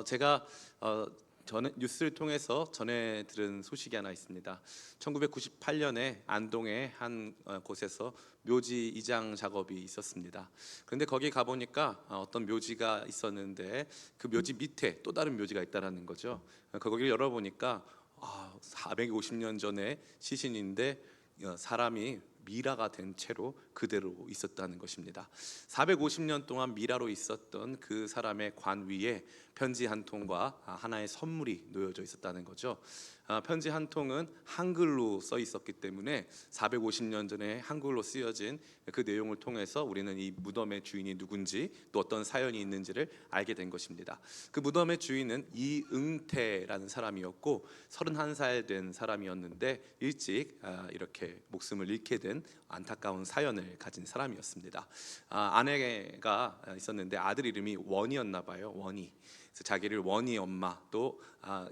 제가 전에 뉴스를 통해서 전해 들은 소식이 하나 있습니다. 1998년에 안동의 한 곳에서 묘지 이장 작업이 있었습니다. 그런데 거기 가 보니까 어떤 묘지가 있었는데 그 묘지 밑에 또 다른 묘지가 있다라는 거죠. 거기를 열어보니까 450년 전에 시신인데 사람이 미라가 된 채로 그대로 있었다는 것입니다. 450년 동안 미라로 있었던 그 사람의 관 위에 편지 한 통과 하나의 선물이 놓여져 있었다는 거죠. 편지 한 통은 한글로 써 있었기 때문에 450년 전에 한글로 쓰여진 그 내용을 통해서 우리는 이 무덤의 주인이 누군지 또 어떤 사연이 있는지를 알게 된 것입니다. 그 무덤의 주인은 이응태라는 사람이었고 31살 된 사람이었는데 일찍 이렇게 목숨을 잃게 된 안타까운 사연을 가진 사람이었습니다. 아내가 있었는데 아들 이름이 원이었나 봐요. 원이. 그래서 자기를 원이 엄마 또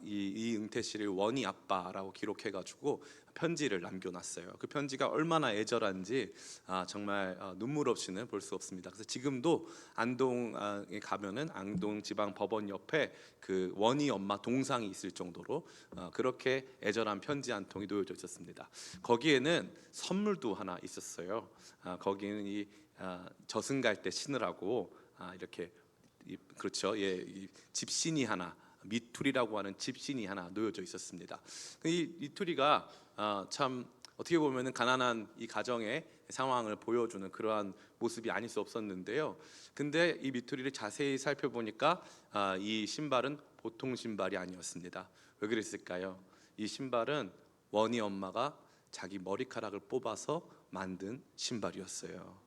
이응태 씨를 원이 아빠라고 기록해가지고 편지를 남겨놨어요. 그 편지가 얼마나 애절한지 정말 눈물 없이는 볼 수 없습니다. 그래서 지금도 안동에 가면은 안동지방법원 옆에 그 원이 엄마 동상이 있을 정도로 그렇게 애절한 편지 한 통이 놓여져 있었습니다. 거기에는 선물도 하나 있었어요. 거기는 이 저승갈 때 신으라고 이렇게 그렇죠. 이 집신이 하나 미투리라고 하는 집신이 하나 놓여져 있었습니다. 이 미투리가 참 어떻게 보면은 가난한 이 가정의 상황을 보여주는 그러한 모습이 아닐 수 없었는데요. 근데 이 미투리를 자세히 살펴보니까 이 신발은 보통 신발이 아니었습니다. 왜 그랬을까요? 이 신발은 원희 엄마가 자기 머리카락을 뽑아서 만든 신발이었어요.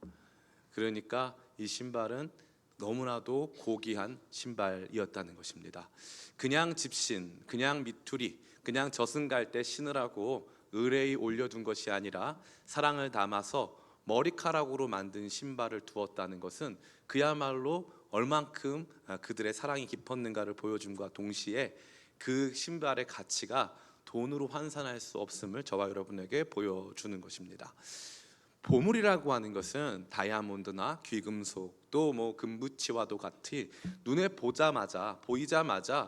그러니까 이 신발은 너무나도 고귀한 신발이었다는 것입니다. 그냥 집신, 그냥 미투리, 그냥 저승갈 때 신으라고 의뢰히 올려둔 것이 아니라 사랑을 담아서 머리카락으로 만든 신발을 두었다는 것은 그야말로 얼만큼 그들의 사랑이 깊었는가를 보여줌과 동시에 그 신발의 가치가 돈으로 환산할 수 없음을 저와 여러분에게 보여주는 것입니다. 보물이라고 하는 것은 다이아몬드나 귀금속 또 뭐 금부치와도 같이 눈에 보이자마자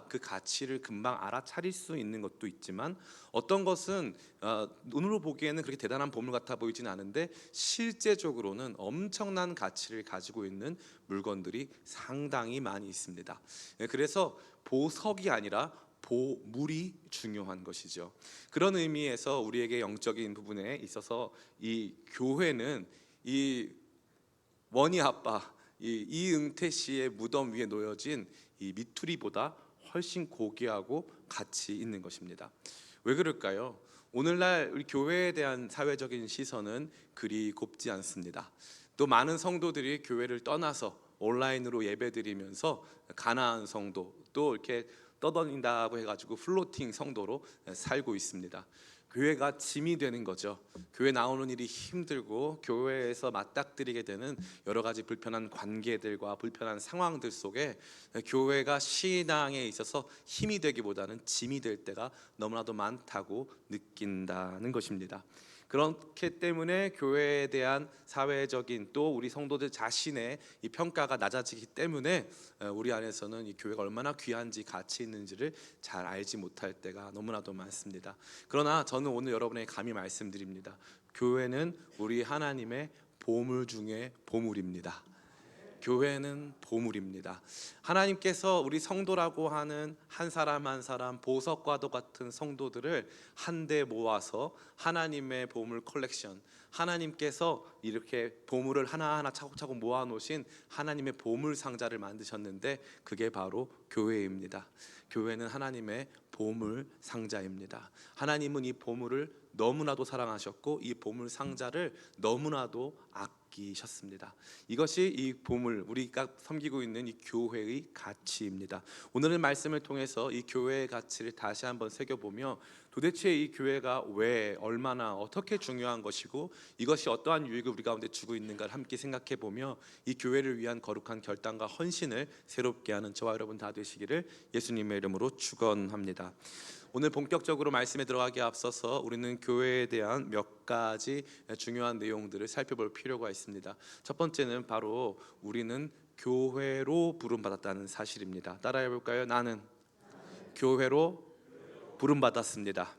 그 가치를 금방 알아차릴 수 있는 것도 있지만 어떤 것은 눈으로 보기에는 그렇게 대단한 보물 같아 보이진 않은데 실제적으로는 엄청난 가치를 가지고 있는 물건들이 상당히 많이 있습니다. 그래서 보석이 아니라 보물이 중요한 것이죠. 그런 의미에서 우리에게 영적인 부분에 있어서 이 교회는 이 원희 아빠 이응태 씨의 무덤 위에 놓여진 이 미투리보다 훨씬 고귀하고 가치 있는 것입니다. 왜 그럴까요? 오늘날 우리 교회에 대한 사회적인 시선은 그리 곱지 않습니다. 또 많은 성도들이 교회를 떠나서 온라인으로 예배드리면서 가나안 성도 또 이렇게 떠다닌다고 해가지고 플로팅 성도로 살고 있습니다. 교회가 짐이 되는 거죠. 교회 나오는 일이 힘들고 교회에서 맞닥뜨리게 되는 여러 가지 불편한 관계들과 불편한 상황들 속에 교회가 신앙에 있어서 힘이 되기보다는 짐이 될 때가 너무나도 많다고 느낀다는 것입니다. 그렇기 때문에 교회에 대한 사회적인 또 우리 성도들 자신의 이 평가가 낮아지기 때문에 우리 안에서는 이 교회가 얼마나 귀한지 가치 있는지를 잘 알지 못할 때가 너무나도 많습니다. 그러나 저는 오늘 여러분에게 감히 말씀드립니다. 교회는 우리 하나님의 보물 중에 보물입니다. 교회는 보물입니다. 하나님께서 우리 성도라고 하는 한 사람 한 사람 보석과도 같은 성도들을 한데 모아서 하나님의 보물 컬렉션, 하나님께서 이렇게 보물을 하나하나 차곡차곡 모아놓으신 하나님의 보물 상자를 만드셨는데 그게 바로 교회입니다. 교회는 하나님의 보물 상자입니다. 하나님은 이 보물을 너무나도 사랑하셨고 이 보물 상자를 너무나도 아끼셨습니다. 이것이 이 보물, 우리가 섬기고 있는 이 교회의 가치입니다. 오늘의 말씀을 통해서 이 교회의 가치를 다시 한번 새겨보며 도대체 이 교회가 왜 얼마나 어떻게 중요한 것이고 이것이 어떠한 유익을 우리 가운데 주고 있는가를 함께 생각해보며 이 교회를 위한 거룩한 결단과 헌신을 새롭게 하는 저와 여러분 다 되시기를 예수님의 이름으로 축원합니다. 오늘 본격적으로 말씀에 들어가기 앞서서 우리는 교회에 대한 몇 가지 중요한 내용들을 살펴볼 필요가 있습니다. 첫 번째는 바로 우리는 교회로 부름받았다는 사실입니다. 따라해 볼까요? 나는 교회로 부름받았습니다.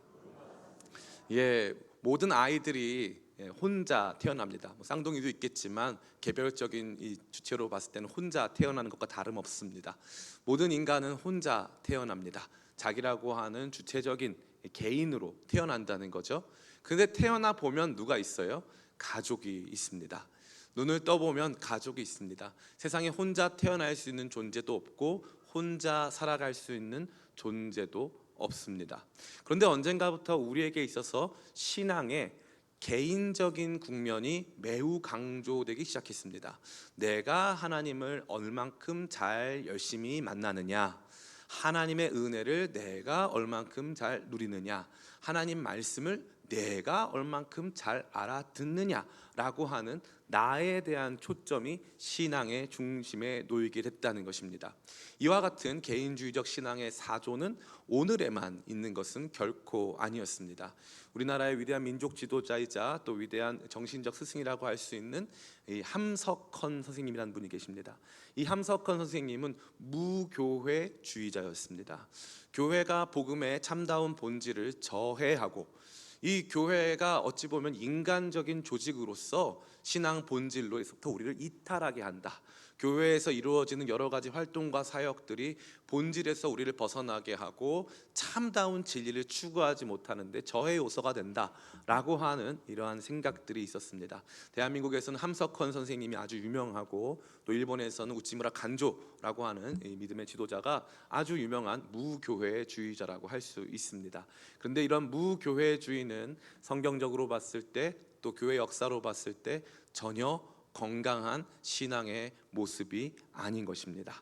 예, 모든 아이들이 혼자 태어납니다. 쌍둥이도 있겠지만 개별적인 이 주체로 봤을 때는 혼자 태어나는 것과 다름없습니다. 모든 인간은 혼자 태어납니다. 자기라고 하는 주체적인 개인으로 태어난다는 거죠. 근데 태어나 보면 누가 있어요? 가족이 있습니다. 눈을 떠보면 가족이 있습니다. 세상에 혼자 태어날 수 있는 존재도 없고 혼자 살아갈 수 있는 존재도 없습니다. 그런데 언젠가부터 우리에게 있어서 신앙의 개인적인 국면이 매우 강조되기 시작했습니다. 내가 하나님을 얼만큼 잘 열심히 만나느냐, 하나님의 은혜를 내가 얼만큼 잘 누리느냐, 하나님 말씀을 내가 얼만큼 잘 알아듣느냐라고 하는 나에 대한 초점이 신앙의 중심에 놓이게 됐다는 것입니다. 이와 같은 개인주의적 신앙의 사조는 오늘에만 있는 것은 결코 아니었습니다. 우리나라의 위대한 민족 지도자이자 또 위대한 정신적 스승이라고 할 수 있는 이 함석헌 선생님이라는 분이 계십니다. 이 함석헌 선생님은 무교회주의자였습니다. 교회가 복음의 참다운 본질을 저해하고 이 교회가 어찌 보면 인간적인 조직으로서 신앙 본질로부터 우리를 이탈하게 한다. 교회에서 이루어지는 여러 가지 활동과 사역들이 본질에서 우리를 벗어나게 하고 참다운 진리를 추구하지 못하는데 저해 요소가 된다라고 하는 이러한 생각들이 있었습니다. 대한민국에서는 함석헌 선생님이 아주 유명하고 또 일본에서는 우치무라 간조라고 하는 이 믿음의 지도자가 아주 유명한 무교회주의자라고 할 수 있습니다. 그런데 이런 무교회주의는 성경적으로 봤을 때 또 교회 역사로 봤을 때 전혀 건강한 신앙의 모습이 아닌 것입니다.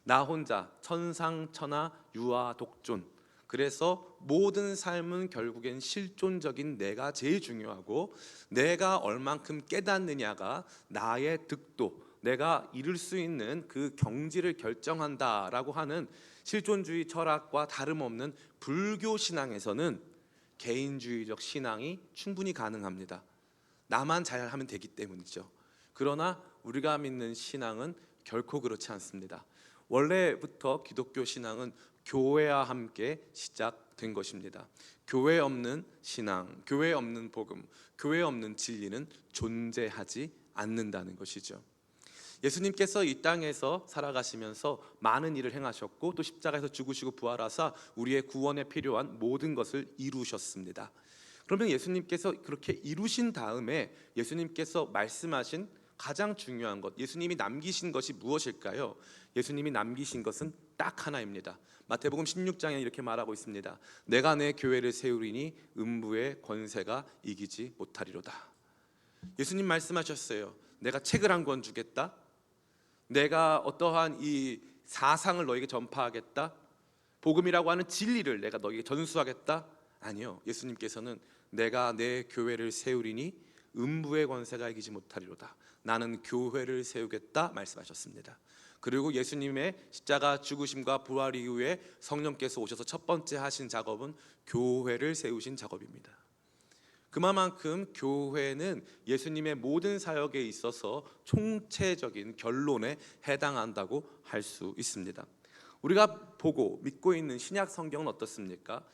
나 혼자 천상천하 유아 독존, 그래서 모든 삶은 결국엔 실존적인 내가 제일 중요하고 내가 얼만큼 깨닫느냐가 나의 득도, 내가 이룰 수 있는 그 경지를 결정한다라고 하는 실존주의 철학과 다름없는 불교 신앙에서는 개인주의적 신앙이 충분히 가능합니다. 나만 잘하면 되기 때문이죠. 그러나 우리가 믿는 신앙은 결코 그렇지 않습니다. 원래부터 기독교 신앙은 교회와 함께 시작된 것입니다. 교회 없는 신앙, 교회 없는 복음, 교회 없는 진리는 존재하지 않는다는 것이죠. 예수님께서 이 땅에서 살아가시면서 많은 일을 행하셨고 또 십자가에서 죽으시고 부활하사 우리의 구원에 필요한 모든 것을 이루셨습니다. 그러면 예수님께서 그렇게 이루신 다음에 예수님께서 말씀하신 가장 중요한 것, 예수님이 남기신 것이 무엇일까요? 예수님이 남기신 것은 딱 하나입니다. 마태복음 16장에 이렇게 말하고 있습니다. 내가 내 교회를 세우리니 음부의 권세가 이기지 못하리로다. 예수님 말씀하셨어요. 내가 책을 한 권 주겠다. 내가 어떠한 이 사상을 너에게 전파하겠다. 복음이라고 하는 진리를 내가 너에게 전수하겠다. 아니요. 예수님께서는 내가 내 교회를 세우리니 음부의 권세가 이기지 못하리로다. 나는 교회를 세우겠다 말씀하셨습니다. 그리고 예수님의 십자가 죽으심과 부활 이후에 성령께서 오셔서 첫 번째 하신 작업은 교회를 세우신 작업입니다. 그만큼 교회는 예수님의 모든 사역에 있어서 총체적인 결론에 해당한다고 할 수 있습니다. 우리가 보고 믿고 있는 신약 성경은 어떻습니까?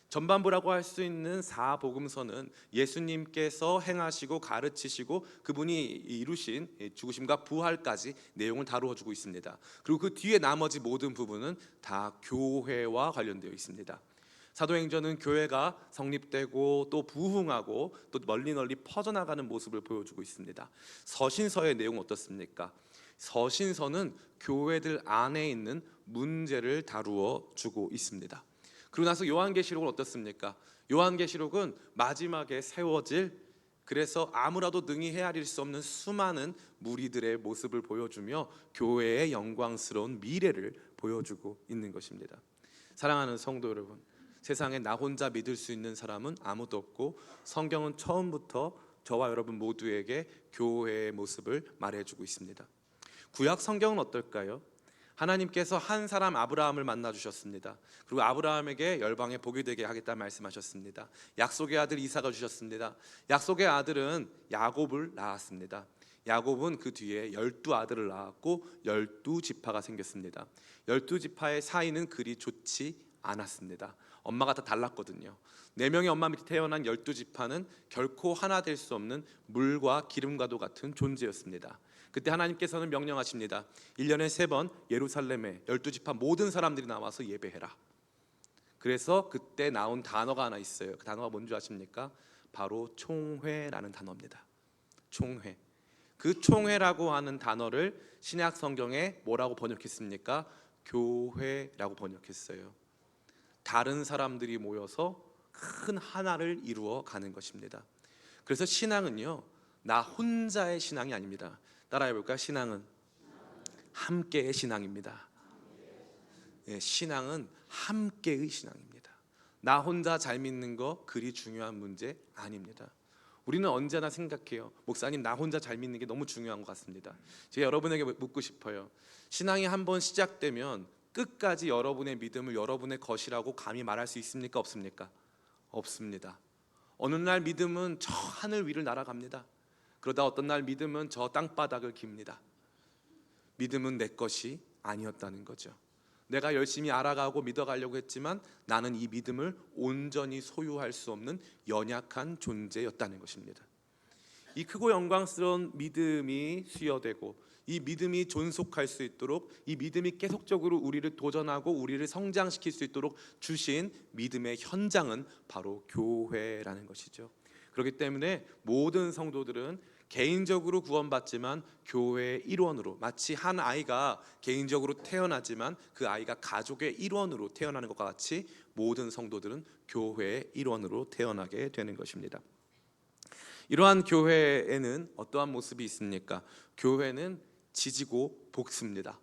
전반부라고 할 수 있는 사복음서는 예수님께서 행하시고 가르치시고 그분이 이루신 죽으심과 부활까지 내용을 다루어 주고 있습니다. 그리고 그 뒤에 나머지 모든 부분은 다 교회와 관련되어 있습니다. 사도행전은 교회가 성립되고 또 부흥하고 또 널리 퍼져나가는 모습을 보여주고 있습니다. 서신서의 내용 어떻습니까? 서신서는 교회들 안에 있는 문제를 다루어 주고 있습니다. 그러고 나서 요한계시록은 어떻습니까? 요한계시록은 마지막에 세워질, 그래서 아무라도 능히 헤아릴 수 없는 수많은 무리들의 모습을 보여주며 교회의 영광스러운 미래를 보여주고 있는 것입니다. 사랑하는 성도 여러분, 세상에 나 혼자 믿을 수 있는 사람은 아무도 없고 성경은 처음부터 저와 여러분 모두에게 교회의 모습을 말해주고 있습니다. 구약 성경은 어떨까요? 하나님께서 한 사람 아브라함을 만나 주셨습니다. 그리고 아브라함에게 열방에 복이 되게 하겠다 말씀하셨습니다. 약속의 아들 이삭을 주셨습니다. 약속의 아들은 야곱을 낳았습니다. 야곱은 그 뒤에 12아들을 낳았고 12지파가 생겼습니다. 12지파의 사이는 그리 좋지 않았습니다. 엄마가 다 달랐거든요. 4명의 엄마 밑에 태어난 12지파는 결코 하나 될 수 없는 물과 기름과도 같은 존재였습니다. 그때 하나님께서는 명령하십니다. 1년에 3번 예루살렘에 12지파 모든 사람들이 나와서 예배해라. 그래서 그때 나온 단어가 하나 있어요. 그 단어가 뭔지 아십니까? 바로 총회라는 단어입니다. 총회. 그 총회라고 하는 단어를 신약 성경에 뭐라고 번역했습니까? 교회라고 번역했어요. 다른 사람들이 모여서 큰 하나를 이루어 가는 것입니다. 그래서 신앙은요, 나 혼자의 신앙이 아닙니다. 따라해 볼까요? 신앙은 함께의 신앙입니다. 예, 신앙은 함께의 신앙입니다. 나 혼자 잘 믿는 거 그리 중요한 문제 아닙니다. 우리는 언제나 생각해요. 목사님, 나 혼자 잘 믿는 게 너무 중요한 것 같습니다. 제가 여러분에게 묻고 싶어요. 신앙이 한번 시작되면 끝까지 여러분의 믿음을 여러분의 것이라고 감히 말할 수 있습니까? 없습니까? 없습니다. 어느 날 믿음은 저 하늘 위를 날아갑니다. 그러다 어떤 날 믿음은 저 땅바닥을 깁니다. 믿음은 내 것이 아니었다는 거죠. 내가 열심히 알아가고 믿어가려고 했지만 나는 이 믿음을 온전히 소유할 수 없는 연약한 존재였다는 것입니다. 이 크고 영광스러운 믿음이 수여되고 이 믿음이 존속할 수 있도록, 이 믿음이 계속적으로 우리를 도전하고 우리를 성장시킬 수 있도록 주신 믿음의 현장은 바로 교회라는 것이죠. 그렇기 때문에 모든 성도들은 개인적으로 구원받지만 교회의 일원으로, 마치 한 아이가 개인적으로 태어나지만 그 아이가 가족의 일원으로 태어나는 것과 같이 모든 성도들은 교회의 일원으로 태어나게 되는 것입니다. 이러한 교회에는 어떠한 모습이 있습니까? 교회는 지지고 볶습니다.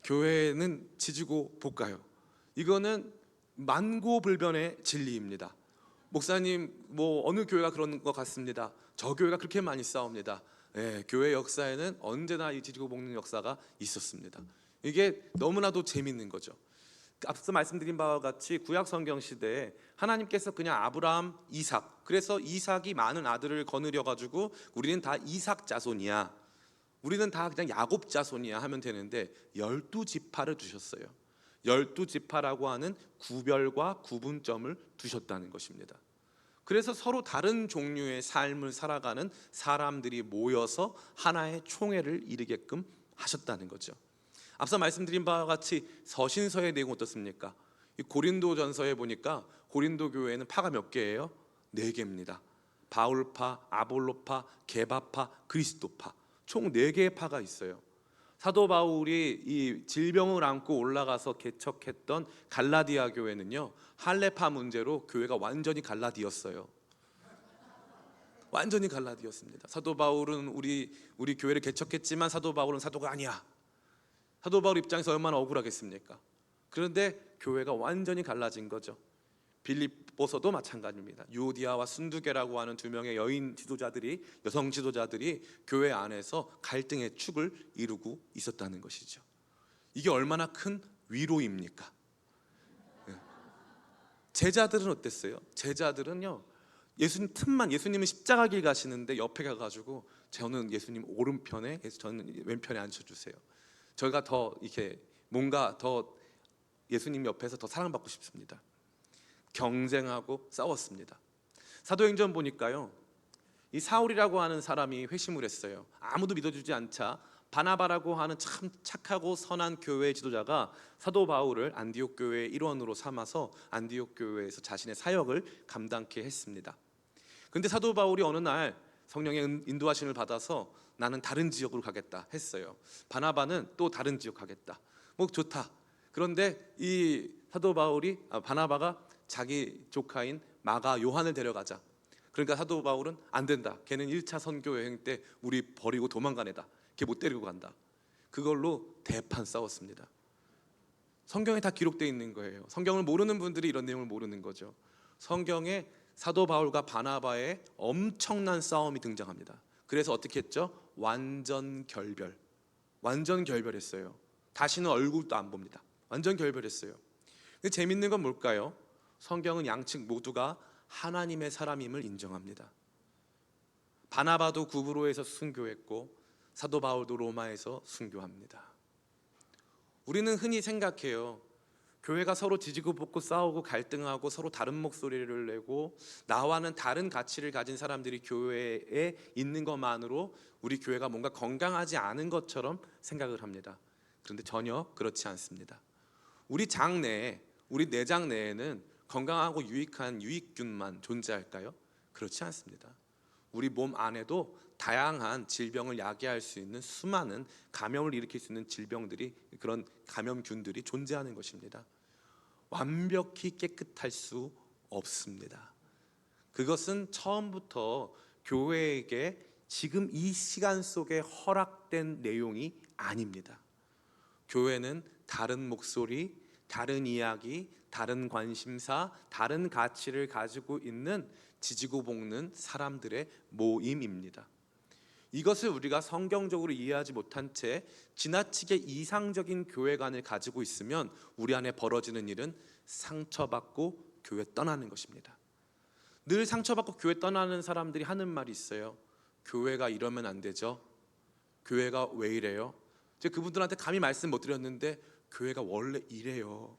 교회는 지지고 볶아요. 이거는 만고불변의 진리입니다. 목사님, 어느 교회가 그런 것 같습니다. 저 교회가 그렇게 많이 싸웁니다. 예, 교회 역사에는 언제나 이 지지고 볶는 역사가 있었습니다. 이게 너무나도 재밌는 거죠. 앞서 말씀드린 바와 같이 구약 성경 시대에 하나님께서 그냥 아브라함, 이삭, 그래서 이삭이 많은 아들을 거느려 가지고 우리는 다 이삭 자손이야, 우리는 다 그냥 야곱 자손이야 하면 되는데 12지파를 두셨어요. 12지파라고 하는 구별과 구분점을 두셨다는 것입니다. 그래서 서로 다른 종류의 삶을 살아가는 사람들이 모여서 하나의 총회를 이루게끔 하셨다는 거죠. 앞서 말씀드린 바와 같이 서신서의 내용 어떻습니까? 이 고린도전서에 보니까 고린도 교회에는 파가 몇 개예요? 4개입니다. 바울파, 아볼로파, 게바파, 그리스도파, 총 4개의 파가 있어요. 사도 바울이 이 질병을 안고 올라가서 개척했던 갈라디아 교회는요, 할례파 문제로 교회가 완전히 갈라디었어요. 완전히 갈라디었습니다. 사도 바울은 우리 교회를 개척했지만 사도 바울은 사도가 아니야. 사도 바울 입장에서 얼마나 억울하겠습니까? 그런데 교회가 완전히 갈라진 거죠. 빌립보서도 마찬가지입니다. 유오디아와 순두계라고 하는 2명의 여성 지도자들이 교회 안에서 갈등의 축을 이루고 있었다는 것이죠. 이게 얼마나 큰 위로입니까? 제자들은 어땠어요? 제자들은요, 예수님은 십자가 길 가시는데 옆에 가가지고 저는 예수님 오른편에, 저는 왼편에 앉혀주세요. 저희가 더 이렇게 뭔가 더 예수님 옆에서 더 사랑받고 싶습니다. 경쟁하고 싸웠습니다. 사도행전 보니까요, 이 사울이라고 하는 사람이 회심을 했어요. 아무도 믿어주지 않자 바나바라고 하는 참 착하고 선한 교회 지도자가 사도 바울을 안디옥 교회의 일원으로 삼아서 안디옥 교회에서 자신의 사역을 감당케 했습니다. 그런데 사도 바울이 어느 날 성령의 인도하심을 받아서 나는 다른 지역으로 가겠다 했어요. 바나바는 또 다른 지역 가겠다. 좋다. 그런데 이 사도 바나바가 자기 조카인 마가 요한을 데려가자. 그러니까 사도 바울은 안 된다. 걔는 1차 선교 여행 때 우리 버리고 도망간 애다. 걔 못 데리고 간다. 그걸로 대판 싸웠습니다. 성경에 다 기록되어 있는 거예요. 성경을 모르는 분들이 이런 내용을 모르는 거죠. 성경에 사도 바울과 바나바의 엄청난 싸움이 등장합니다. 그래서 어떻게 했죠? 완전 결별했어요. 다시는 얼굴도 안 봅니다. 완전 결별했어요. 근데 재밌는 건 뭘까요? 성경은 양측 모두가 하나님의 사람임을 인정합니다. 바나바도 구브로에서 순교했고 사도 바울도 로마에서 순교합니다. 우리는 흔히 생각해요. 교회가 서로 지지고 볶고 싸우고 갈등하고 서로 다른 목소리를 내고 나와는 다른 가치를 가진 사람들이 교회에 있는 것만으로 우리 교회가 뭔가 건강하지 않은 것처럼 생각을 합니다. 그런데 전혀 그렇지 않습니다. 우리 장 내에, 우리 내장 내에는 건강하고 유익한 유익균만 존재할까요? 그렇지 않습니다. 우리 몸 안에도 다양한 질병을 야기할 수 있는 수많은 감염을 일으킬 수 있는 질병들이, 그런 감염균들이 존재하는 것입니다. 완벽히 깨끗할 수 없습니다. 그것은 처음부터 교회에게 지금 이 시간 속에 허락된 내용이 아닙니다. 교회는 다른 목소리, 다른 이야기, 다른 관심사, 다른 가치를 가지고 있는 지지고 볶는 사람들의 모임입니다. 이것을 우리가 성경적으로 이해하지 못한 채 지나치게 이상적인 교회관을 가지고 있으면 우리 안에 벌어지는 일은 상처받고 교회 떠나는 것입니다. 늘 상처받고 교회 떠나는 사람들이 하는 말이 있어요. 교회가 이러면 안 되죠. 교회가 왜 이래요? 제가 그분들한테 감히 말씀 못 드렸는데 교회가 원래 이래요.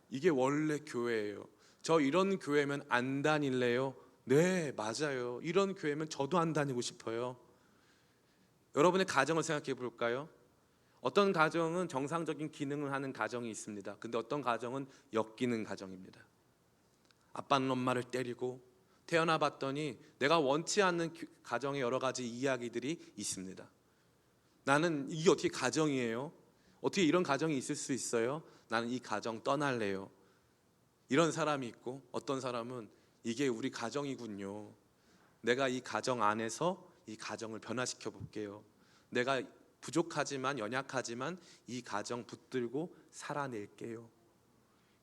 이게 원래 교회예요. 저 이런 교회면 안 다닐래요? 네, 맞아요. 이런 교회면 저도 안 다니고 싶어요. 여러분의 가정을 생각해 볼까요? 어떤 가정은 정상적인 기능을 하는 가정이 있습니다. 근데 어떤 가정은 역기능 가정입니다. 아빠는 엄마를 때리고, 태어나 봤더니 내가 원치 않는 가정의 여러 가지 이야기들이 있습니다. 나는 이게 어떻게 가정이에요? 어떻게 이런 가정이 있을 수 있어요? 나는 이 가정 떠날래요. 이런 사람이 있고, 어떤 사람은 이게 우리 가정이군요. 내가 이 가정 안에서 이 가정을 변화시켜 볼게요. 내가 부족하지만 연약하지만 이 가정 붙들고 살아낼게요.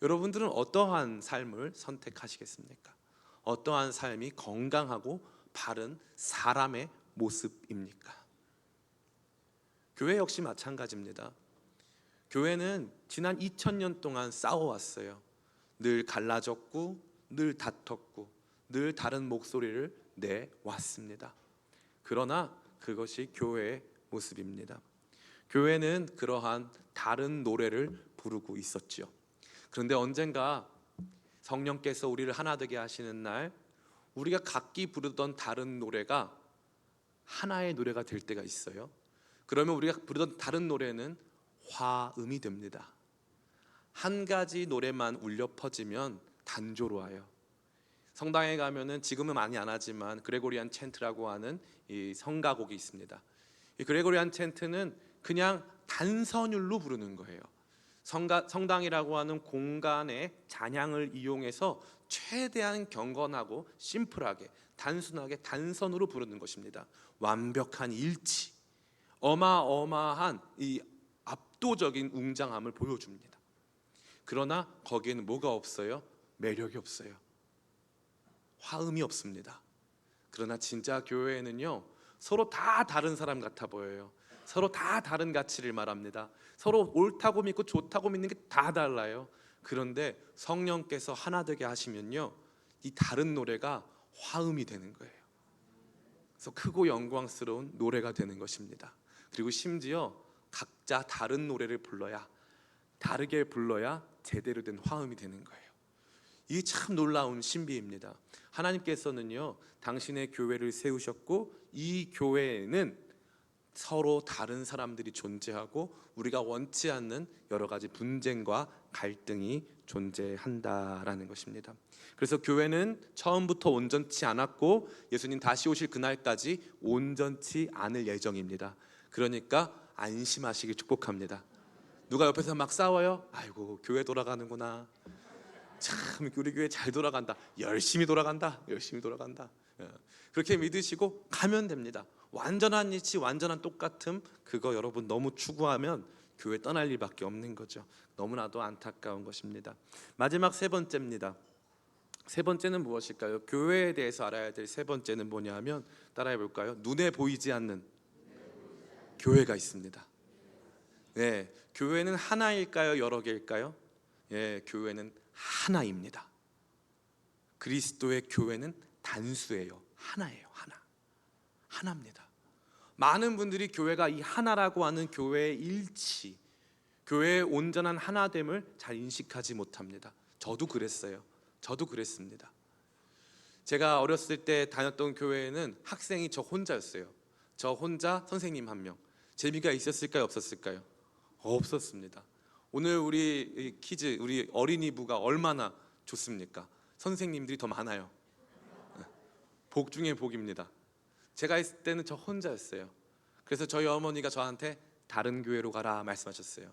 여러분들은 어떠한 삶을 선택하시겠습니까? 어떠한 삶이 건강하고 바른 사람의 모습입니까? 교회 역시 마찬가지입니다. 교회는 지난 2000년 동안 싸워왔어요. 늘 갈라졌고 늘 다퉜고 늘 다른 목소리를 내왔습니다. 그러나 그것이 교회의 모습입니다. 교회는 그러한 다른 노래를 부르고 있었죠. 그런데 언젠가 성령께서 우리를 하나 되게 하시는 날, 우리가 각기 부르던 다른 노래가 하나의 노래가 될 때가 있어요. 그러면 우리가 부르던 다른 노래는 화음이 됩니다. 한 가지 노래만 울려 퍼지면 단조로워요. 성당에 가면은 지금은 많이 안 하지만 그레고리안 챈트라고 하는 이 성가곡이 있습니다. 이 그레고리안 챈트는 그냥 단선율로 부르는 거예요. 성당이라고 하는 공간의 잔향을 이용해서 최대한 경건하고 심플하게 단순하게 단선으로 부르는 것입니다. 완벽한 일치, 어마어마한 이 압도적인 웅장함을 보여줍니다. 그러나 거기에는 뭐가 없어요? 매력이 없어요. 화음이 없습니다. 그러나 진짜 교회에는요, 서로 다 다른 사람 같아 보여요. 서로 다 다른 가치를 말합니다. 서로 옳다고 믿고 좋다고 믿는 게 다 달라요. 그런데 성령께서 하나 되게 하시면요, 이 다른 노래가 화음이 되는 거예요. 그래서 크고 영광스러운 노래가 되는 것입니다. 그리고 심지어 각자 다른 노래를 불러야, 다르게 불러야 제대로 된 화음이 되는 거예요. 이게 참 놀라운 신비입니다. 하나님께서는요, 당신의 교회를 세우셨고 이 교회에는 서로 다른 사람들이 존재하고 우리가 원치 않는 여러 가지 분쟁과 갈등이 존재한다라는 것입니다. 그래서 교회는 처음부터 온전치 않았고 예수님 다시 오실 그날까지 온전치 않을 예정입니다. 그러니까 안심하시길 축복합니다. 누가 옆에서 막 싸워요? 아이고, 교회 돌아가는구나. 참 우리 교회 잘 돌아간다. 열심히 돌아간다. 열심히 돌아간다. 그렇게 믿으시고 가면 됩니다. 완전한 일치, 완전한 똑같음, 그거 여러분 너무 추구하면 교회 떠날 일밖에 없는 거죠. 너무나도 안타까운 것입니다. 마지막 세 번째입니다. 세 번째는 무엇일까요? 교회에 대해서 알아야 될 세 번째는 뭐냐면, 따라해 볼까요? 눈에 보이지 않는 교회가 있습니다. 네, 교회는 하나일까요? 여러 개일까요? 예, 교회는 하나입니다. 그리스도의 교회는 단수예요. 하나예요, 하나. 하나입니다. 많은 분들이 교회가 이 하나라고 하는 교회의 일치, 교회의 온전한 하나됨을 잘 인식하지 못합니다. 저도 그랬어요. 저도 그랬습니다. 제가 어렸을 때 다녔던 교회에는 학생이 저 혼자였어요. 저 혼자 선생님 한 명. 재미가 있었을까요? 없었을까요? 없었습니다. 오늘 우리 키즈, 우리 어린이부가 얼마나 좋습니까? 선생님들이 더 많아요. 복 중에 복입니다. 제가 있을 때는 저 혼자였어요. 그래서 저희 어머니가 저한테 다른 교회로 가라 말씀하셨어요.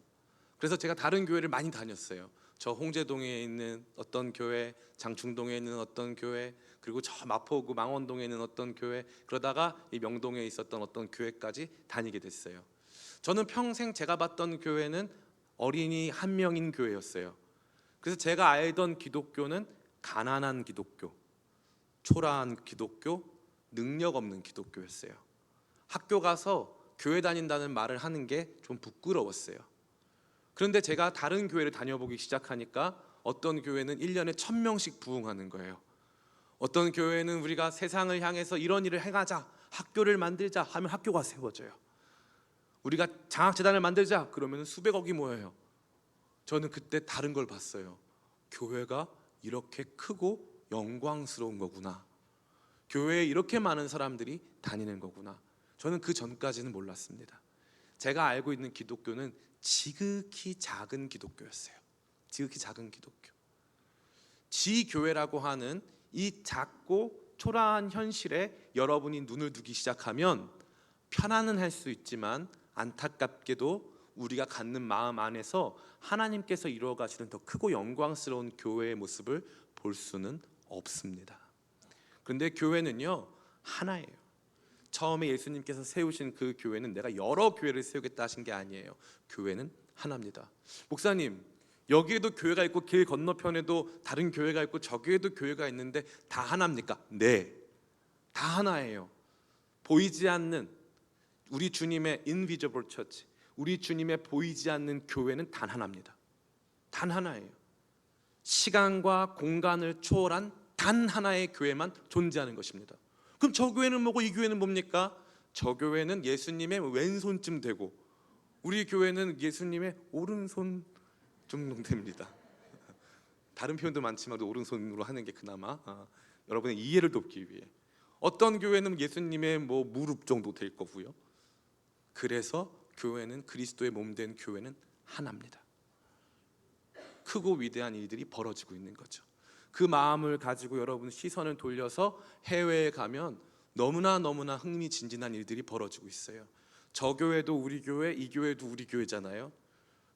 그래서 제가 다른 교회를 많이 다녔어요. 저 홍제동에 있는 어떤 교회, 장충동에 있는 어떤 교회, 그리고 저 마포구 망원동에 있는 어떤 교회, 그러다가 이 명동에 있었던 어떤 교회까지 다니게 됐어요. 저는 평생 제가 봤던 교회는 어린이 한 명인 교회였어요. 그래서 제가 알던 기독교는 가난한 기독교, 초라한 기독교, 능력 없는 기독교였어요. 학교 가서 교회 다닌다는 말을 하는 게 좀 부끄러웠어요. 그런데 제가 다른 교회를 다녀보기 시작하니까 어떤 교회는 1년에 1000명씩 부흥하는 거예요. 어떤 교회는 우리가 세상을 향해서 이런 일을 행하자, 학교를 만들자 하면 학교가 세워져요. 우리가 장학재단을 만들자 그러면 수백억이 모여요. 저는 그때 다른 걸 봤어요. 교회가 이렇게 크고 영광스러운 거구나. 교회에 이렇게 많은 사람들이 다니는 거구나. 저는 그 전까지는 몰랐습니다. 제가 알고 있는 기독교는 지극히 작은 기독교였어요. 지극히 작은 기독교. 지교회라고 하는 이 작고 초라한 현실에 여러분이 눈을 두기 시작하면 편안은 할 수 있지만 안타깝게도 우리가 갖는 마음 안에서 하나님께서 이루어 가시는 더 크고 영광스러운 교회의 모습을 볼 수는 없습니다. 그런데 교회는요 하나예요. 처음에 예수님께서 세우신 그 교회는 내가 여러 교회를 세우겠다 하신 게 아니에요. 교회는 하나입니다. 목사님, 여기에도 교회가 있고 길 건너편에도 다른 교회가 있고 저기에도 교회가 있는데 다 하나입니까? 네, 다 하나예요. 보이지 않는 우리 주님의 invisible church, 우리 주님의 보이지 않는 교회는 단 하나입니다. 단 하나예요. 시간과 공간을 초월한 단 하나의 교회만 존재하는 것입니다. 그럼 저 교회는 뭐고 이 교회는 뭡니까? 저 교회는 예수님의 왼손쯤 되고 우리 교회는 예수님의 오른손 정도 됩니다. 다른 표현도 많지만 오른손으로 하는 게 그나마 여러분의 이해를 돕기 위해. 어떤 교회는 예수님의 무릎 정도 될 거고요. 그래서 교회는 그리스도의 몸 된 교회는 하나입니다. 크고 위대한 일들이 벌어지고 있는 거죠. 그 마음을 가지고 여러분 시선을 돌려서 해외에 가면 너무나 흥미진진한 일들이 벌어지고 있어요. 저 교회도 우리 교회, 이 교회도 우리 교회잖아요.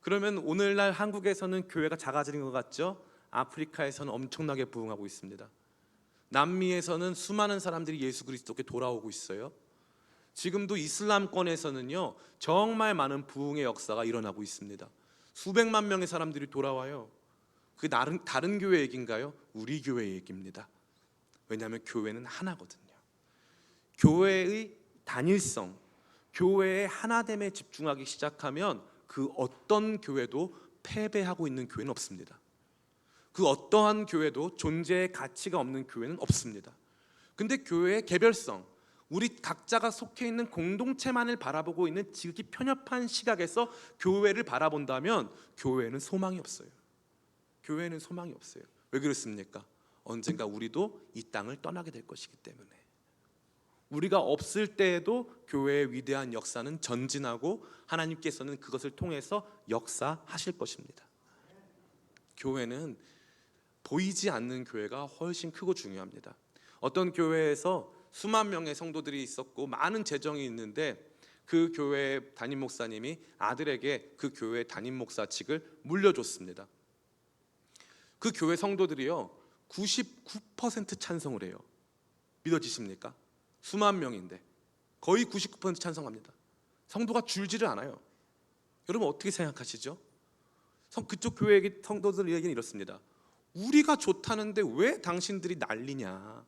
그러면 오늘날 한국에서는 교회가 작아지는 것 같죠? 아프리카에서는 엄청나게 부흥하고 있습니다. 남미에서는 수많은 사람들이 예수 그리스도께 돌아오고 있어요. 지금도 이슬람권에서는요 정말 많은 부흥의 역사가 일어나고 있습니다. 수백만 명의 사람들이 돌아와요. 그 다른 교회 얘기인가요? 우리 교회 얘기입니다. 왜냐하면 교회는 하나거든요. 교회의 단일성, 교회의 하나됨에 집중하기 시작하면 그 어떤 교회도 패배하고 있는 교회는 없습니다. 그 어떠한 교회도 존재의 가치가 없는 교회는 없습니다. 근데 교회의 개별성, 우리 각자가 속해 있는 공동체만을 바라보고 있는 지극히 편협한 시각에서 교회를 바라본다면 교회는 소망이 없어요. 교회는 소망이 없어요. 왜 그렇습니까? 언젠가 우리도 이 땅을 떠나게 될 것이기 때문에. 우리가 없을 때에도 교회의 위대한 역사는 전진하고 하나님께서는 그것을 통해서 역사하실 것입니다. 교회는 보이지 않는 교회가 훨씬 크고 중요합니다. 어떤 교회에서 수만 명의 성도들이 있었고 많은 재정이 있는데 그 교회 담임 목사님이 아들에게 그 교회 담임 목사직을 물려줬습니다. 그 교회 성도들이요 99% 찬성을 해요. 믿어지십니까? 수만 명인데 거의 99% 찬성합니다. 성도가 줄지를 않아요. 여러분 어떻게 생각하시죠? 그쪽 교회 성도들 얘기는 이렇습니다. 우리가 좋다는데 왜 당신들이 난리냐?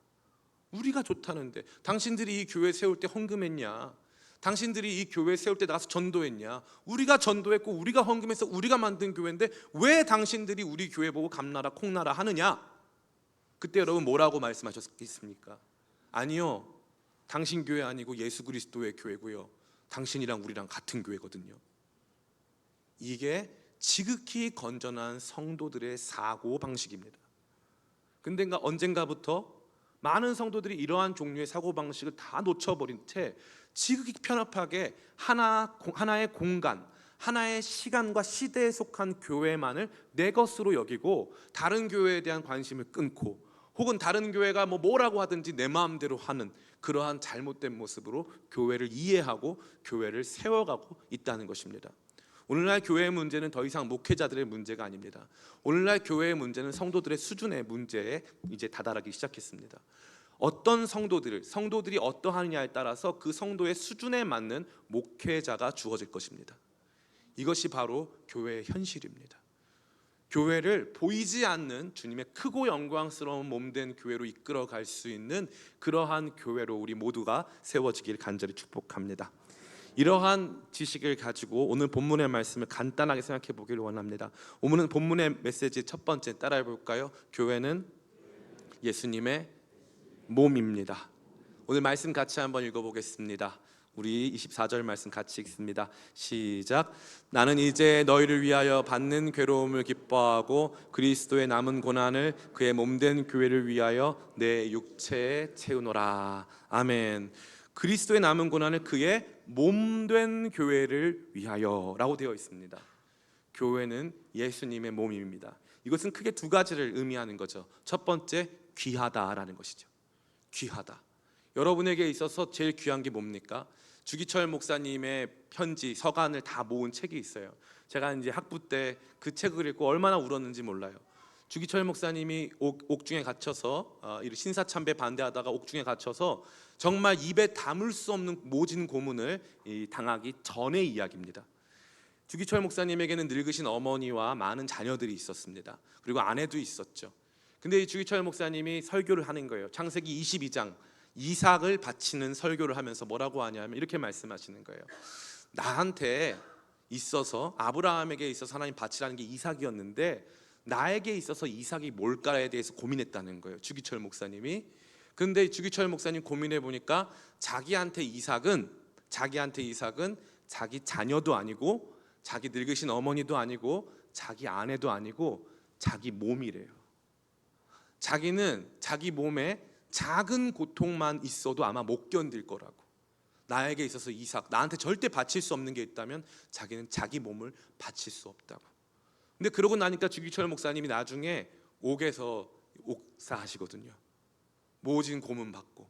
우리가 좋다는데 당신들이 이 교회 세울 때 헌금했냐? 당신들이 이 교회 세울 때 나가서 전도했냐? 우리가 전도했고 우리가 헌금해서 우리가 만든 교회인데 왜 당신들이 우리 교회 보고 감나라 콩나라 하느냐? 그때 여러분 뭐라고 말씀하셨겠습니까? 아니요, 당신 교회 아니고 예수 그리스도의 교회고요. 당신이랑 우리랑 같은 교회거든요. 이게 지극히 건전한 성도들의 사고 방식입니다. 근데 언젠가부터 많은 성도들이 이러한 종류의 사고 방식을 다 놓쳐버린 채 지극히 편협하게 하나의 공간, 하나의 시간과 시대에 속한 교회만을 내 것으로 여기고 다른 교회에 대한 관심을 끊고, 혹은 다른 교회가 뭐라고 하든지 내 마음대로 하는 그러한 잘못된 모습으로 교회를 이해하고 교회를 세워가고 있다는 것입니다. 오늘날 교회의 문제는 더 이상 목회자들의 문제가 아닙니다. 오늘날 교회의 문제는 성도들의 수준의 문제에 이제 다다르기 시작했습니다. 어떤 성도들이 어떠하느냐에 따라서 그 성도의 수준에 맞는 목회자가 주어질 것입니다. 이것이 바로 교회의 현실입니다. 교회를 보이지 않는 주님의 크고 영광스러운 몸된 교회로 이끌어갈 수 있는 그러한 교회로 우리 모두가 세워지길 간절히 축복합니다. 이러한 지식을 가지고 오늘 본문의 말씀을 간단하게 생각해 보기를 원합니다. 오늘은 본문의 메시지 첫 번째 따라해 볼까요? 교회는 예수님의 몸입니다. 오늘 말씀 같이 한번 읽어보겠습니다. 우리 24절 말씀 같이 읽습니다. 시작. 나는 이제 너희를 위하여 받는 괴로움을 기뻐하고 그리스도의 남은 고난을 그의 몸된 교회를 위하여 내 육체에 채우노라. 아멘. 그리스도의 남은 고난을 그의 몸된 교회를 위하여 라고 되어 있습니다. 교회는 예수님의 몸입니다. 이것은 크게 두 가지를 의미하는 거죠. 첫 번째, 귀하다라는 것이죠. 귀하다. 여러분에게 있어서 제일 귀한 게 뭡니까? 주기철 목사님의 편지, 서간을 다 모은 책이 있어요. 제가 이제 학부 때 그 책을 읽고 얼마나 울었는지 몰라요. 주기철 목사님이 옥중에 갇혀서 신사참배 반대하다가 옥중에 갇혀서 정말 입에 담을 수 없는 모진 고문을 당하기 전의 이야기입니다. 주기철 목사님에게는 늙으신 어머니와 많은 자녀들이 있었습니다. 그리고 아내도 있었죠. 근데 이 주기철 목사님이 설교를 하는 거예요. 창세기 22장 이삭을 바치는 설교를 하면서 뭐라고 하냐면 이렇게 말씀하시는 거예요. 나한테 있어서, 아브라함에게 있어서 하나님 바치라는 게 이삭이었는데 나에게 있어서 이삭이 뭘까에 대해서 고민했다는 거예요, 주기철 목사님이. 근데 주기철 목사님 고민해 보니까 자기한테 이삭은 자기 자녀도 아니고 자기 늙으신 어머니도 아니고 자기 아내도 아니고 자기 몸이래요. 자기는 자기 몸에 작은 고통만 있어도 아마 못 견딜 거라고. 나에게 있어서 이삭, 나한테 절대 바칠 수 없는 게 있다면 자기는 자기 몸을 바칠 수 없다고. 근데 그러고 나니까 주기철 목사님이 나중에 옥에서 옥사하시거든요. 모진 고문 받고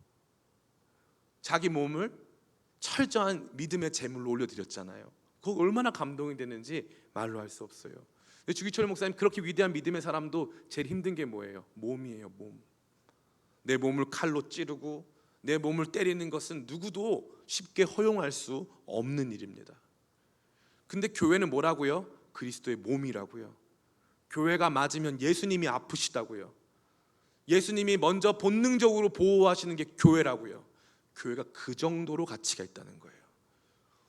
자기 몸을 철저한 믿음의 제물로 올려드렸잖아요. 그거 얼마나 감동이 되는지 말로 할 수 없어요. 근데 주기철 목사님, 그렇게 위대한 믿음의 사람도 제일 힘든 게 뭐예요? 몸이에요. 몸. 내 몸을 칼로 찌르고 내 몸을 때리는 것은 누구도 쉽게 허용할 수 없는 일입니다. 근데 교회는 뭐라고요? 그리스도의 몸이라고요. 교회가 맞으면 예수님이 아프시다고요. 예수님이 먼저 본능적으로 보호하시는 게 교회라고요. 교회가 그 정도로 가치가 있다는 거예요.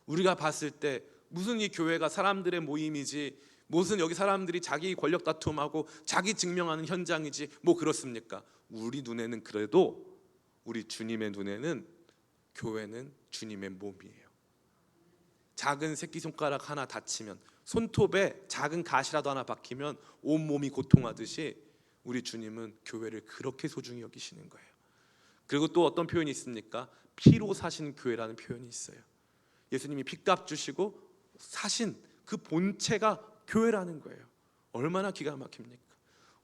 우리가 봤을 때 무슨 이 교회가 사람들의 모임이지, 무슨 여기 사람들이 자기 권력 다툼하고 자기 증명하는 현장이지 뭐 그렇습니까? 우리 눈에는, 그래도 우리 주님의 눈에는 교회는 주님의 몸이에요. 작은 새끼손가락 하나 다치면, 손톱에 작은 가시라도 하나 박히면 온몸이 고통하듯이 우리 주님은 교회를 그렇게 소중히 여기시는 거예요. 그리고 또 어떤 표현이 있습니까? 피로 사신 교회라는 표현이 있어요. 예수님이 피값 주시고 사신 그 본체가 교회라는 거예요. 얼마나 기가 막힙니까?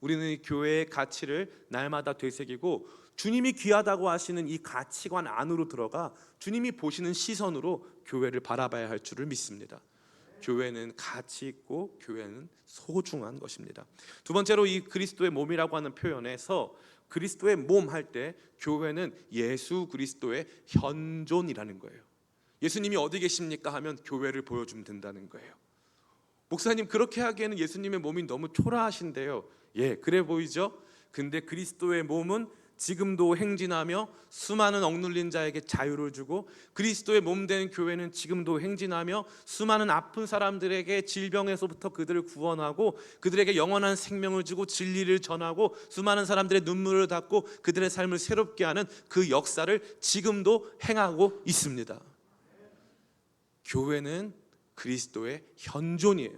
우리는 이 교회의 가치를 날마다 되새기고 주님이 귀하다고 하시는 이 가치관 안으로 들어가 주님이 보시는 시선으로 교회를 바라봐야 할 줄을 믿습니다. 교회는 가치 있고 교회는 소중한 것입니다. 두 번째로, 이 그리스도의 몸이라고 하는 표현에서 그리스도의 몸 할 때 교회는 예수 그리스도의 현존이라는 거예요. 예수님이 어디 계십니까 하면 교회를 보여주면 된다는 거예요. 목사님, 그렇게 하기에는 예수님의 몸이 너무 초라하신데요. 예, 그래 보이죠? 근데 그리스도의 몸은 지금도 행진하며 수많은 억눌린 자에게 자유를 주고, 그리스도의 몸 된 교회는 지금도 행진하며 수많은 아픈 사람들에게 질병에서부터 그들을 구원하고 그들에게 영원한 생명을 주고 진리를 전하고 수많은 사람들의 눈물을 닦고 그들의 삶을 새롭게 하는 그 역사를 지금도 행하고 있습니다. 교회는 그리스도의 현존이에요.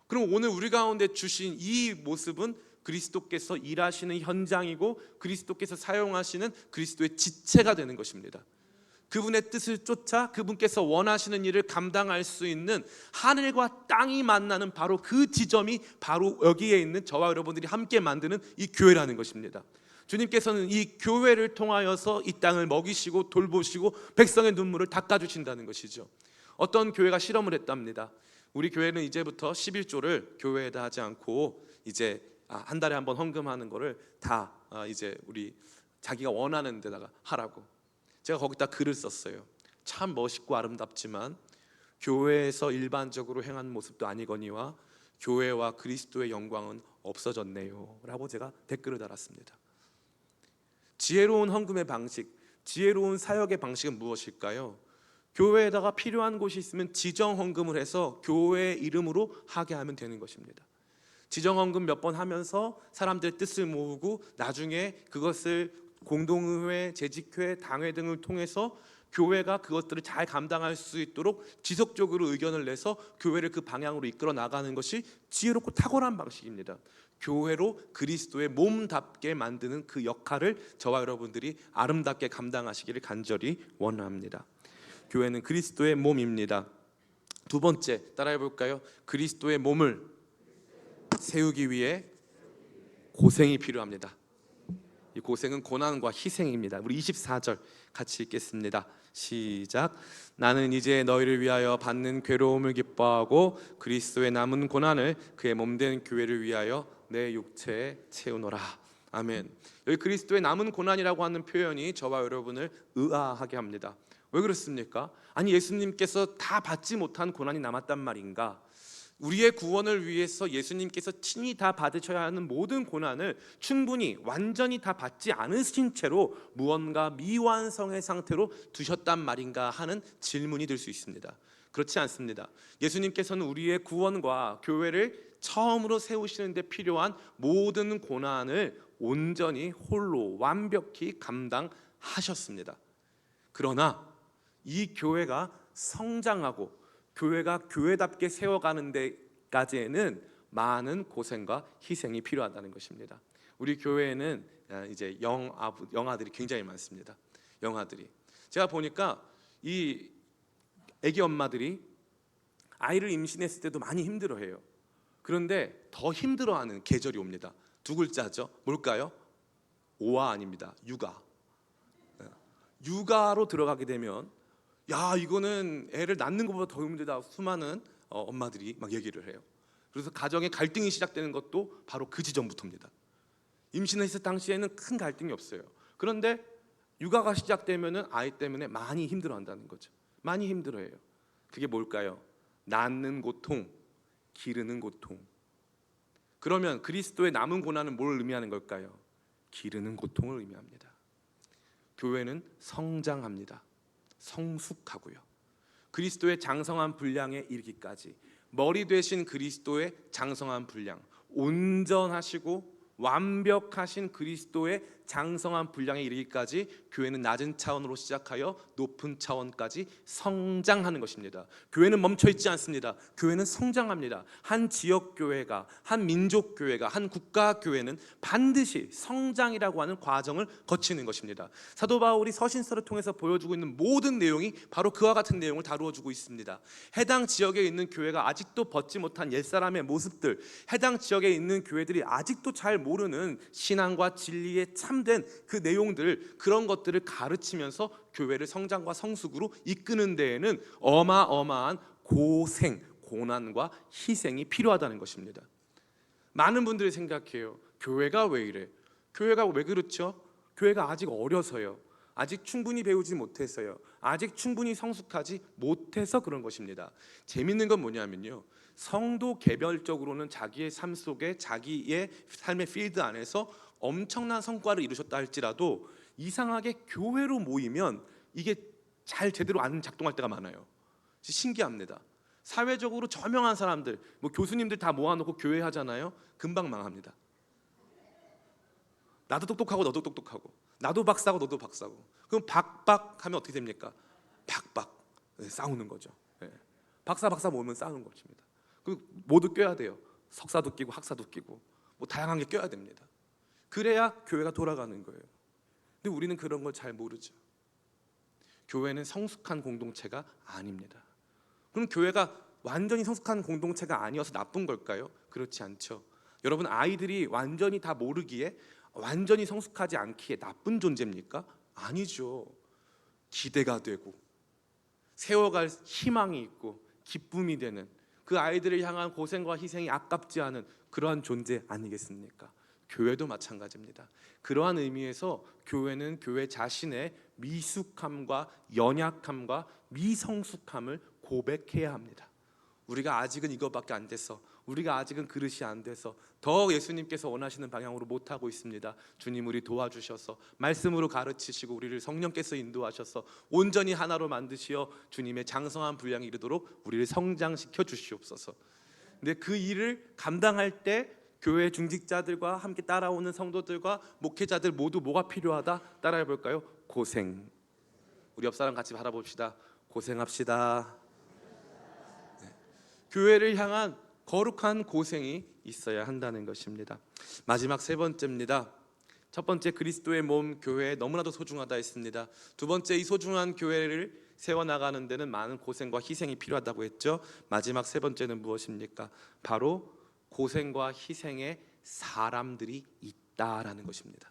그럼 오늘 우리 가운데 주신 이 모습은 그리스도께서 일하시는 현장이고 그리스도께서 사용하시는 그리스도의 지체가 되는 것입니다. 그분의 뜻을 쫓아 그분께서 원하시는 일을 감당할 수 있는 하늘과 땅이 만나는 바로 그 지점이 바로 여기에 있는 저와 여러분들이 함께 만드는 이 교회라는 것입니다. 주님께서는 이 교회를 통하여서 이 땅을 먹이시고 돌보시고 백성의 눈물을 닦아주신다는 것이죠. 어떤 교회가 실험을 했답니다. 우리 교회는 이제부터 11조를 교회에다 하지 않고 이제 한 달에 한 번 헌금하는 거를 다 이제 우리 자기가 원하는 데다가 하라고. 제가 거기다 글을 썼어요. 참 멋있고 아름답지만 교회에서 일반적으로 행한 모습도 아니거니와 교회와 그리스도의 영광은 없어졌네요 라고 제가 댓글을 달았습니다. 지혜로운 헌금의 방식, 지혜로운 사역의 방식은 무엇일까요? 교회에다가 필요한 곳이 있으면 지정 헌금을 해서 교회 이름으로 하게 하면 되는 것입니다. 지정 헌금 몇 번 하면서 사람들의 뜻을 모으고 나중에 그것을 공동의회, 재직회, 당회 등을 통해서 교회가 그것들을 잘 감당할 수 있도록 지속적으로 의견을 내서 교회를 그 방향으로 이끌어 나가는 것이 지혜롭고 탁월한 방식입니다. 교회로 그리스도의 몸답게 만드는 그 역할을 저와 여러분들이 아름답게 감당하시기를 간절히 원합니다. 교회는 그리스도의 몸입니다. 두 번째 따라해 볼까요? 그리스도의 몸을 세우기 위해 고생이 필요합니다. 이 고생은 고난과 희생입니다. 우리 24절 같이 읽겠습니다. 시작. 나는 이제 너희를 위하여 받는 괴로움을 기뻐하고 그리스도의 남은 고난을 그의 몸된 교회를 위하여 내 육체에 채우노라. 아멘. 여기 그리스도의 남은 고난이라고 하는 표현이 저와 여러분을 의아하게 합니다. 왜 그렇습니까? 아니 예수님께서 다 받지 못한 고난이 남았단 말인가? 우리의 구원을 위해서 예수님께서 친히 다 받으셔야 하는 모든 고난을 충분히 완전히 다 받지 않으신 채로 무언가 미완성의 상태로 두셨단 말인가 하는 질문이 들 수 있습니다. 그렇지 않습니다. 예수님께서는 우리의 구원과 교회를 처음으로 세우시는 데 필요한 모든 고난을 온전히 홀로 완벽히 감당하셨습니다. 그러나 이 교회가 성장하고 교회가 교회답게 세워가는 데까지에는 많은 고생과 희생이 필요하다는 것입니다. 우리 교회에는 이제 영아들이 굉장히 많습니다. 영아들이 제가 보니까 이 아기 엄마들이 아이를 임신했을 때도 많이 힘들어해요. 그런데 더 힘들어하는 계절이 옵니다. 두 글자죠. 뭘까요? 오화 아닙니다. 육아. 육아로 들어가게 되면 야 이거는 애를 낳는 것보다 더 힘들다 수많은 엄마들이 막 얘기를 해요. 그래서 가정의 갈등이 시작되는 것도 바로 그 지점부터입니다. 임신했을 당시에는 큰 갈등이 없어요. 그런데 육아가 시작되면은 아이 때문에 많이 힘들어한다는 거죠. 많이 힘들어해요. 그게 뭘까요? 낳는 고통, 기르는 고통. 그러면 그리스도의 남은 고난은 뭘 의미하는 걸까요? 기르는 고통을 의미합니다. 교회는 성장합니다. 성숙하고요. 그리스도의 장성한 분량에 이르기까지 머리 되신 그리스도의 장성한 분량, 온전하시고 완벽하신 그리스도의 장성한 분량에 이르기까지 교회는 낮은 차원으로 시작하여 높은 차원까지 성장하는 것입니다. 교회는 멈춰 있지 않습니다. 교회는 성장합니다. 한 지역 교회가, 한 민족 교회가, 한 국가 교회는 반드시 성장이라고 하는 과정을 거치는 것입니다. 사도 바울이 서신서를 통해서 보여주고 있는 모든 내용이 바로 그와 같은 내용을 다루어 주고 있습니다. 해당 지역에 있는 교회가 아직도 벗지 못한 옛사람의 모습들, 해당 지역에 있는 교회들이 아직도 잘 모르는 신앙과 진리의 참된 그 내용들, 그런 것들을 가르치면서 교회를 성장과 성숙으로 이끄는 데에는 어마어마한 고생, 고난과 희생이 필요하다는 것입니다. 많은 분들이 생각해요. 교회가 왜 이래? 교회가 왜 그렇죠? 교회가 아직 어려서요. 아직 충분히 배우지 못해서요. 아직 충분히 성숙하지 못해서 그런 것입니다. 재밌는 건 뭐냐면요, 성도 개별적으로는 자기의 삶 속에 자기의 삶의 필드 안에서 엄청난 성과를 이루셨다 할지라도 이상하게 교회로 모이면 이게 잘 제대로 안 작동할 때가 많아요. 신기합니다. 사회적으로 저명한 사람들, 뭐 교수님들 다 모아놓고 교회 하잖아요. 금방 망합니다. 나도 똑똑하고 너도 똑똑하고, 나도 박사고 너도 박사고. 그럼 박박하면 어떻게 됩니까? 박박 싸우는 거죠. 박사 모으면 싸우는 것입니다. 그 모두 껴야 돼요. 석사도 끼고 학사도 끼고 뭐 다양한 게 껴야 됩니다. 그래야 교회가 돌아가는 거예요. 근데 우리는 그런 걸 잘 모르죠. 교회는 성숙한 공동체가 아닙니다. 그럼 교회가 완전히 성숙한 공동체가 아니어서 나쁜 걸까요? 그렇지 않죠. 여러분, 아이들이 완전히 다 모르기에, 완전히 성숙하지 않기에 나쁜 존재입니까? 아니죠. 기대가 되고 세워갈 희망이 있고 기쁨이 되는, 그 아이들을 향한 고생과 희생이 아깝지 않은 그러한 존재 아니겠습니까? 교회도 마찬가지입니다. 그러한 의미에서 교회는 교회 자신의 미숙함과 연약함과 미성숙함을 고백해야 합니다. 우리가 아직은 이것밖에 안 돼서, 우리가 아직은 그릇이 안 돼서 더 예수님께서 원하시는 방향으로 못하고 있습니다. 주님, 우리 도와주셔서 말씀으로 가르치시고 우리를 성령께서 인도하셔서 온전히 하나로 만드시어 주님의 장성한 분량에 이르도록 우리를 성장시켜 주시옵소서. 근데 그 일을 감당할 때 교회 중직자들과 함께 따라오는 성도들과 목회자들 모두 뭐가 필요하다? 따라해 볼까요? 고생. 우리 옆 사람 같이 바라봅시다. 고생합시다. 교회를 향한 거룩한 고생이 있어야 한다는 것입니다. 마지막 세 번째입니다. 첫 번째, 그리스도의 몸 교회 너무나도 소중하다 했습니다. 두 번째, 이 소중한 교회를 세워나가는 데는 많은 고생과 희생이 필요하다고 했죠. 마지막 세 번째는 무엇입니까? 바로 고생과 희생의 사람들이 있다라는 것입니다.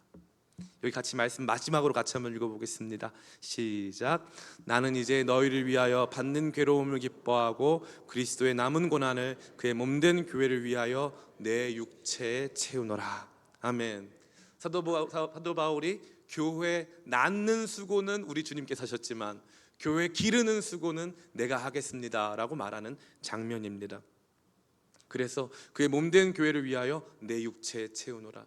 여기 같이 말씀 마지막으로 같이 한번 읽어보겠습니다. 시작. 나는 이제 너희를 위하여 받는 괴로움을 기뻐하고 그리스도의 남은 고난을 그의 몸된 교회를 위하여 내 육체에 채우노라. 아멘. 사도 바울이 교회 낳는 수고는 우리 주님께서 하셨지만 교회 기르는 수고는 내가 하겠습니다 라고 말하는 장면입니다. 그래서 그의 몸된 교회를 위하여 내 육체에 채우노라.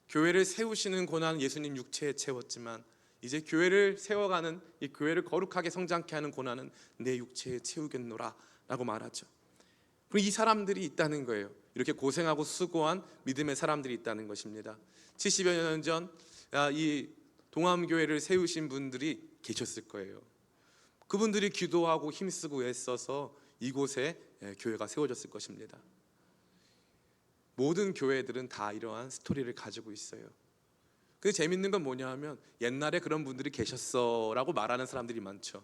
교회를 세우시는 고난은 예수님 육체에 채웠지만 이제 교회를 세워가는, 이 교회를 거룩하게 성장케 하는 고난은 내 육체에 채우겠노라 라고 말하죠. 그럼 이 사람들이 있다는 거예요. 이렇게 고생하고 수고한 믿음의 사람들이 있다는 것입니다. 70여 년 전 이 동암교회를 세우신 분들이 계셨을 거예요. 그분들이 기도하고 힘쓰고 애써서 이곳에 교회가 세워졌을 것입니다. 모든 교회들은 다 이러한 스토리를 가지고 있어요. 근데 재밌는 건 뭐냐 하면 옛날에 그런 분들이 계셨어 라고 말하는 사람들이 많죠.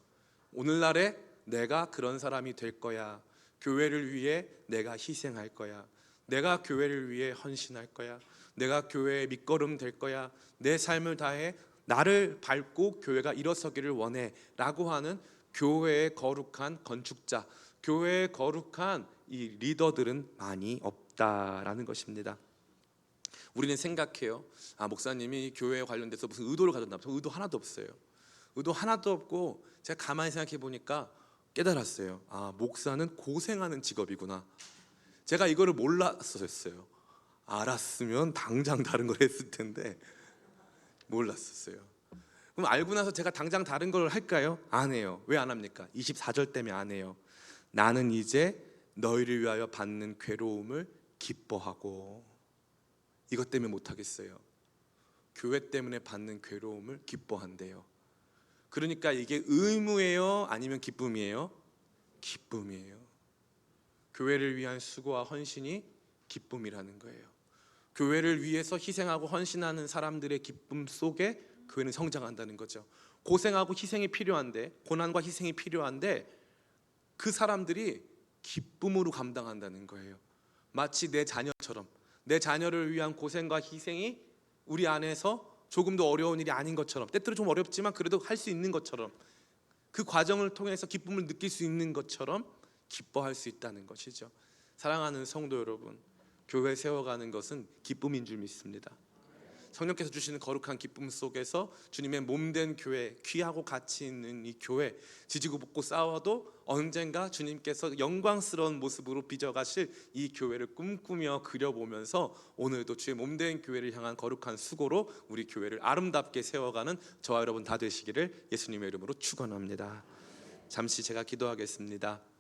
오늘날에 내가 그런 사람이 될 거야, 교회를 위해 내가 희생할 거야, 내가 교회를 위해 헌신할 거야, 내가 교회의 밑거름 될 거야, 내 삶을 다해 나를 밟고 교회가 일어서기를 원해 라고 하는 교회의 거룩한 건축자, 교회의 거룩한 이 리더들은 많이 없다라는 것입니다. 우리는 생각해요. 목사님이 교회에 관련돼서 무슨 의도를 가졌나 보다. 의도 하나도 없어요. 의도 하나도 없고 제가 가만히 생각해 보니까 깨달았어요. 목사는 고생하는 직업이구나. 제가 이거를 몰랐었어요. 알았으면 당장 다른 걸 했을 텐데 몰랐었어요. 그럼 알고 나서 제가 당장 다른 걸 할까요? 안 해요. 왜 안 합니까? 24절 때문에 안 해요. 나는 이제 너희를 위하여 받는 괴로움을 기뻐하고. 이것 때문에 못 하겠어요. 교회 때문에 받는 괴로움을 기뻐한대요. 그러니까 이게 의무예요? 아니면 기쁨이에요? 기쁨이에요. 교회를 위한 수고와 헌신이 기쁨이라는 거예요. 교회를 위해서 희생하고 헌신하는 사람들의 기쁨 속에 교회는 성장한다는 거죠. 고생하고 희생이 필요한데, 고난과 희생이 필요한데 그 사람들이 기쁨으로 감당한다는 거예요. 마치 내 자녀처럼, 내 자녀를 위한 고생과 희생이 우리 안에서 조금도 어려운 일이 아닌 것처럼, 때때로 좀 어렵지만 그래도 할 수 있는 것처럼, 그 과정을 통해서 기쁨을 느낄 수 있는 것처럼 기뻐할 수 있다는 것이죠. 사랑하는 성도 여러분, 교회 세워가는 것은 기쁨인 줄 믿습니다. 성령께서 주시는 거룩한 기쁨 속에서 주님의 몸된 교회, 귀하고 가치 있는 이 교회, 지지고 볶고 싸워도 언젠가 주님께서 영광스러운 모습으로 빚어가실 이 교회를 꿈꾸며 그려보면서 오늘도 주의 몸된 교회를 향한 거룩한 수고로 우리 교회를 아름답게 세워가는 저와 여러분 다 되시기를 예수님의 이름으로 축원합니다. 잠시 제가 기도하겠습니다.